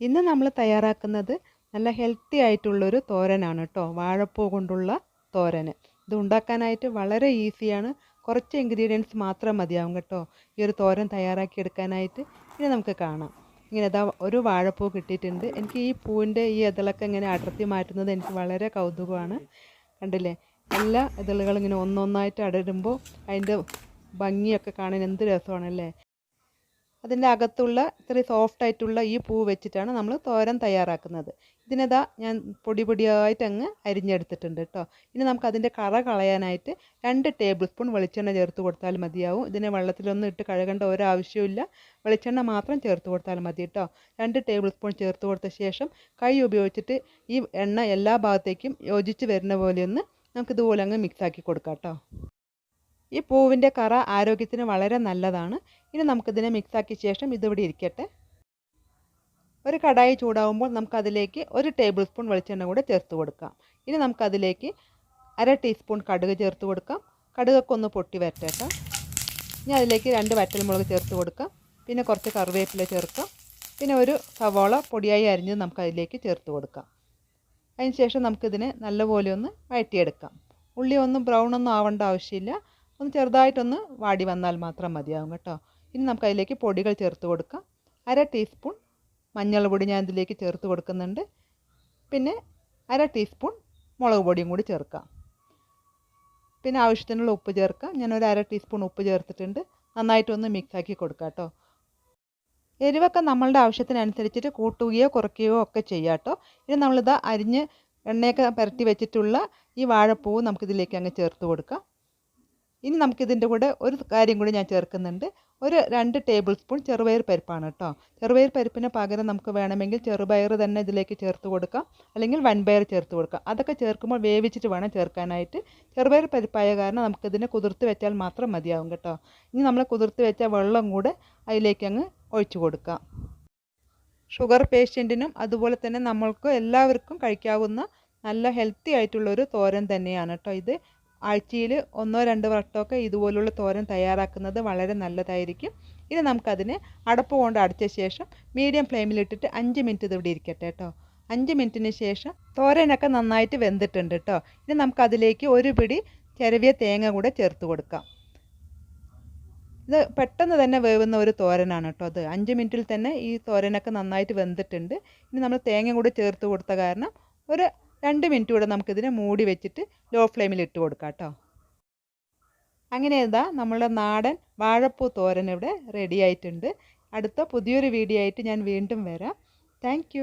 ഇന്ന് നമ്മൾ തയ്യാറാക്കുന്നത് നല്ല ഹെൽത്തി ആയിട്ടുള്ളൊരു തോരനാണ് കേട്ടോ. വാഴപ്പൂ കൊണ്ടുള്ള തോരൻ. ഇത് ഉണ്ടാക്കാനായിട്ട് വളരെ ഈസിയാണ്. കുറച്ച് ഇൻഗ്രീഡിയൻസ് മാത്രം മതിയാവും കേട്ടോ ഈ ഒരു തോരൻ തയ്യാറാക്കി എടുക്കാനായിട്ട്. ഇനി നമുക്ക് കാണാം. ഇങ്ങനെ ഇതാ ഒരു വാഴപ്പൂ കിട്ടിയിട്ടുണ്ട്. എനിക്ക് ഈ പൂവിൻ്റെ ഈ ഇതളൊക്കെ ഇങ്ങനെ അടർത്തി മാറ്റുന്നത് എനിക്ക് വളരെ കൗതുകമാണ്. കണ്ടില്ലേ, എല്ലാ ഇതളുകളും ഇങ്ങനെ ഒന്നൊന്നായിട്ട് അടരുമ്പോൾ അതിൻ്റെ ഭംഗിയൊക്കെ കാണാൻ എന്ത് രസമാണല്ലേ. അതിൻ്റെ അകത്തുള്ള ഇത്രയും സോഫ്റ്റായിട്ടുള്ള ഈ പൂ വെച്ചിട്ടാണ് നമ്മൾ തോരൻ തയ്യാറാക്കുന്നത്. ഇതിനെതാ ഞാൻ പൊടി പൊടിയായിട്ട് അങ്ങ് അരിഞ്ഞെടുത്തിട്ടുണ്ട് കേട്ടോ. ഇനി നമുക്ക് അതിൻ്റെ കറ കളയാനായിട്ട് 2 ടേബിൾ സ്പൂൺ വെളിച്ചെണ്ണ ചേർത്ത് കൊടുത്താൽ മതിയാവും. ഇതിനെ വെള്ളത്തിലൊന്നും ഇട്ട് കഴുകേണ്ട ഒരാവശ്യമില്ല. വെളിച്ചെണ്ണ മാത്രം ചേർത്ത് കൊടുത്താൽ മതി കേട്ടോ. 2 ടേബിൾ സ്പൂൺ ചേർത്ത് കൊടുത്ത ശേഷം കൈ ഉപയോഗിച്ചിട്ട് ഈ എണ്ണ എല്ലാ ഭാഗത്തേക്കും യോജിച്ച് വരുന്ന പോലെയൊന്ന് നമുക്കിതുപോലെ അങ്ങ് മിക്സാക്കി കൊടുക്കാം കേട്ടോ. ഈ പൂവിൻ്റെ കറ ആരോഗ്യത്തിന് വളരെ നല്ലതാണ്. ഇനി നമുക്കിതിനെ മിക്സാക്കിയ ശേഷം ഇതിവിടെ ഇരിക്കട്ടെ. ഒരു കടായി ചൂടാവുമ്പോൾ നമുക്കതിലേക്ക് 1 ടേബിൾ സ്പൂൺ വെളിച്ചെണ്ണ കൂടെ ചേർത്ത് കൊടുക്കാം. ഇനി നമുക്കതിലേക്ക് 1/2 ടീസ്പൂൺ കടുക് ചേർത്ത് കൊടുക്കാം. കടുകൊക്കെ ഒന്ന് പൊട്ടി വരട്ടെ കേട്ടോ. ഇനി അതിലേക്ക് 2 വറ്റൽമുളക് ചേർത്ത് കൊടുക്കാം. പിന്നെ കുറച്ച് കറിവേപ്പില ചേർക്കാം. പിന്നെ ഒരു സവാള പൊടിയായി അരിഞ്ഞത് നമുക്കതിലേക്ക് ചേർത്ത് കൊടുക്കാം. അതിന് ശേഷം നമുക്കിതിനെ നല്ലപോലെ ഒന്ന് വഴറ്റിയെടുക്കാം. ഉള്ളി ഒന്നും ബ്രൗൺ ഒന്നും ആവേണ്ട ആവശ്യമില്ല. ഒന്ന് ചെറുതായിട്ടൊന്ന് വാടി വന്നാൽ മാത്രം മതിയാവും കേട്ടോ. ഇനി നമുക്കതിലേക്ക് പൊടികൾ ചേർത്ത് കൊടുക്കാം. 1/2 ടീസ്പൂൺ മഞ്ഞൾ പൊടി ഞാൻ ഇതിലേക്ക് ചേർത്ത് കൊടുക്കുന്നുണ്ട്. പിന്നെ 1/2 ടീസ്പൂൺ മുളക് പൊടിയും കൂടി ചേർക്കാം. പിന്നെ ആവശ്യത്തിനുള്ള ഉപ്പ് ചേർക്കാം. ഞാനൊരു 1/2 ടീസ്പൂൺ ഉപ്പ് ചേർത്തിട്ടുണ്ട്. നന്നായിട്ടൊന്ന് മിക്സാക്കി കൊടുക്കാം കേട്ടോ. എരിവൊക്കെ നമ്മളുടെ ആവശ്യത്തിനനുസരിച്ചിട്ട് കൂട്ടുകയോ കുറയ്ക്കുകയോ ഒക്കെ ചെയ്യാം കേട്ടോ. ഇനി നമ്മളിത് അരിഞ്ഞ് എണ്ണയൊക്കെ പുരട്ടി വെച്ചിട്ടുള്ള ഈ വാഴപ്പൂവ് നമുക്കിതിലേക്ക് അങ്ങ് ചേർത്ത് കൊടുക്കാം. ഇനി നമുക്കിതിൻ്റെ കൂടെ ഒരു കാര്യം കൂടി ഞാൻ ചേർക്കുന്നുണ്ട്. ഒരു 2 ടേബിൾ സ്പൂൺ ചെറുപയർ പരിപ്പാണ് കേട്ടോ. ചെറുപയർ പരിപ്പിന് പകരം നമുക്ക് വേണമെങ്കിൽ ചെറുപയർ തന്നെ ഇതിലേക്ക് ചേർത്ത് കൊടുക്കാം, അല്ലെങ്കിൽ വൻപയർ ചേർത്ത് കൊടുക്കാം. അതൊക്കെ ചേർക്കുമ്പോൾ വേവിച്ചിട്ട് വേണം ചേർക്കാനായിട്ട്. ചെറുപയർ പരിപ്പായ കാരണം നമുക്കിതിനെ കുതിർത്ത് വെച്ചാൽ മാത്രം മതിയാവും കേട്ടോ. ഇനി നമ്മൾ കുതിർത്ത് വെച്ച വെള്ളം കൂടെ അതിലേക്ക് അങ്ങ് ഒഴിച്ചു കൊടുക്കാം. ഷുഗർ പേഷ്യൻറ്റിനും അതുപോലെ തന്നെ നമ്മൾക്ക് എല്ലാവർക്കും കഴിക്കാവുന്ന നല്ല ഹെൽത്തി ആയിട്ടുള്ളൊരു തോരൻ തന്നെയാണ് കേട്ടോ ഇത്. ആഴ്ചയിൽ 1-2 വട്ടമൊക്കെ ഇതുപോലുള്ള തോരൻ തയ്യാറാക്കുന്നത് വളരെ നല്ലതായിരിക്കും. ഇനി നമുക്കതിനെ അടപ്പ് കൊണ്ട് അടച്ച ശേഷം മീഡിയം ഫ്ലെയിമിലിട്ടിട്ട് 5 മിനിറ്റ് ഇതിവിടെ ഇരിക്കട്ടെ കേട്ടോ. 5 മിനിറ്റിന് ശേഷം തോരനൊക്കെ നന്നായിട്ട് വെന്തിട്ടുണ്ട് കേട്ടോ. ഇനി നമുക്കതിലേക്ക് ഒരു പിടി ചിരവിയ തേങ്ങ കൂടെ ചേർത്ത് കൊടുക്കാം. ഇത് പെട്ടെന്ന് തന്നെ വേവുന്ന ഒരു തോരനാണ് കേട്ടോ അത്. 5 മിനിറ്റിൽ തന്നെ ഈ തോരനൊക്കെ നന്നായിട്ട് വെന്തിട്ടുണ്ട്. ഇനി നമ്മൾ തേങ്ങ കൂടെ ചേർത്ത് കൊടുത്ത കാരണം ഒരു 2 മിനിറ്റ് കൂടെ നമുക്കിതിനെ മൂടി വെച്ചിട്ട് ലോ ഫ്ലെയിമിൽ ഇട്ട് കൊടുക്കാം കേട്ടോ. അങ്ങനെ ഇതാ നമ്മളുടെ നാടൻ വാഴപ്പൂ തോരൻ ഇവിടെ റെഡി ആയിട്ടുണ്ട്. അടുത്ത പുതിയൊരു വീഡിയോ ആയിട്ട് ഞാൻ വീണ്ടും വരാം. താങ്ക്